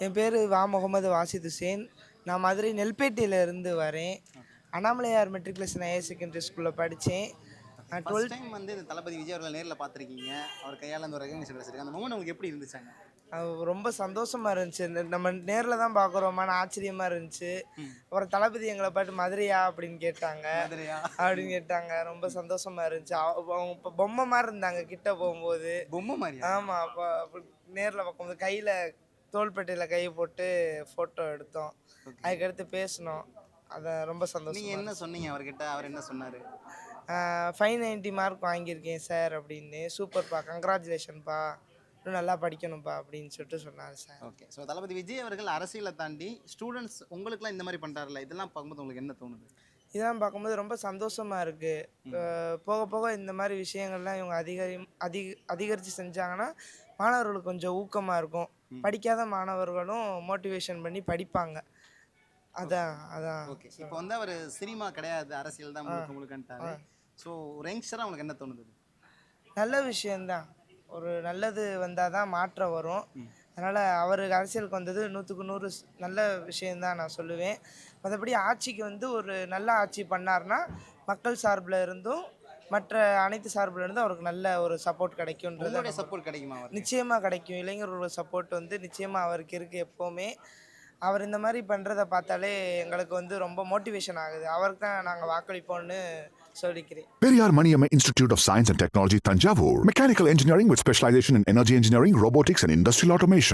என் பேர் முகமது வாசித் ஹுசேன். நான் மதுரை நெல்பேட்டையில இருந்து வரேன். அண்ணாமலையார் மெட்ரிகுலேஷன் ஹையர் செகண்டரி ஸ்கூலில் படித்தேன். ஃபர்ஸ்ட் டைம் வந்து இந்த தளபதி விஜய் அவர்கள் நேர்ல பார்த்துருக்கீங்க. அவர் கையால அந்த ஒரு ரெகக்னிஷன் கிடைச்சிருக்கு. அந்த மொமெண்ட் உங்களுக்கு எப்படி இருந்துச்சாங்க? ரொம்ப சந்தோஷமா இருந்துச்சு. நம்ம நேரில் தான் பார்க்குறோமான்னு ஆச்சரியமா இருந்துச்சு. அப்புறம் தளபதி எங்களை பாட்டு மதுரையா அப்படின்னு கேட்டாங்க. மதுரையா? அப்படின்னு கேட்டாங்க. ரொம்ப சந்தோஷமா இருந்துச்சு. அவங்க இப்போ பொம்மை மாதிரி இருந்தாங்க கிட்ட போகும்போது. பொம்மை மாதிரியா? ஆமாம். அப்போ நேரில் பார்க்கும்போது கையில் தோள்பட்டையில் கை போட்டு ஃபோட்டோ எடுத்தோம். அதுக்கடுத்து பேசினோம். அதை ரொம்ப சந்தோஷம். நீங்கள் என்ன சொன்னீங்க அவர்கிட்ட? அவர் என்ன சொன்னார்? 590 மார்க் வாங்கியிருக்கேன் சார் அப்படின்னு. சூப்பர்ப்பா, கங்க்ராச்சுலேஷன்ப்பா, இன்னும் நல்லா படிக்கணும்ப்பா அப்படின்னு சொல்லிட்டு சொன்னார் சார். ஓகே. ஸோ தளபதி விஜய் அவர்கள் அரசியலை தாண்டி ஸ்டூடெண்ட்ஸ் உங்களுக்குலாம் இந்த மாதிரி பண்ணுறாருல, இதெல்லாம் பார்க்கும்போது உங்களுக்கு என்ன தோணுது? இதெல்லாம் பார்க்கும்போது ரொம்ப சந்தோஷமாக இருக்குது. போக போக இந்த மாதிரி விஷயங்கள்லாம் இவங்க அதிகரித்து செஞ்சாங்கன்னா மாணவர்களுக்கு கொஞ்சம் ஊக்கமாக இருக்கும். படிக்காத மாணவர்களும் மோட்டிவேஷன் பண்ணி படிப்பாங்க. அதான் அதான். ஓகே. இப்போ வந்து அவர் சினிமா கிடையாது, அரசியல் தான் உங்களுக்குன்ட்டாரு. ஸோ ஒரு யங்ஸ்டராக உங்களுக்கு என்ன தோணுது? நல்ல விஷயந்தான். ஒரு நல்லது வந்தால் தான் மாற்றம் வரும். அதனால் அவர் அரசியலுக்கு வந்தது 100க்கு 100 நல்ல விஷயந்தான் நான் சொல்லுவேன். மற்றபடி ஆட்சிக்கு வந்து ஒரு நல்ல ஆட்சி பண்ணார்னா மக்கள் சார்பில் இருந்தும் மற்ற அனைத்து சார்பில் இருந்தும் அவருக்கு நல்ல ஒரு சப்போர்ட் கிடைக்கும்ன்றது. சப்போர்ட் கிடைக்குமா? நிச்சயமாக கிடைக்கும். இளைஞர்களோட சப்போர்ட் வந்து நிச்சயமாக அவருக்கு இருக்குது எப்போவுமே. அவர் இந்த மாதிரி பண்ணுறத பார்த்தாலே எங்களுக்கு வந்து ரொம்ப மோட்டிவேஷன் ஆகுது. அவருக்கு தான் நாங்கள் வாக்களிப்போம்னு சொல்லிக்கிறேன். Periyar Maniamma Institute of Science and Technology, Tanjavur. Mechanical engineering with specialization in energy engineering, robotics and industrial automation.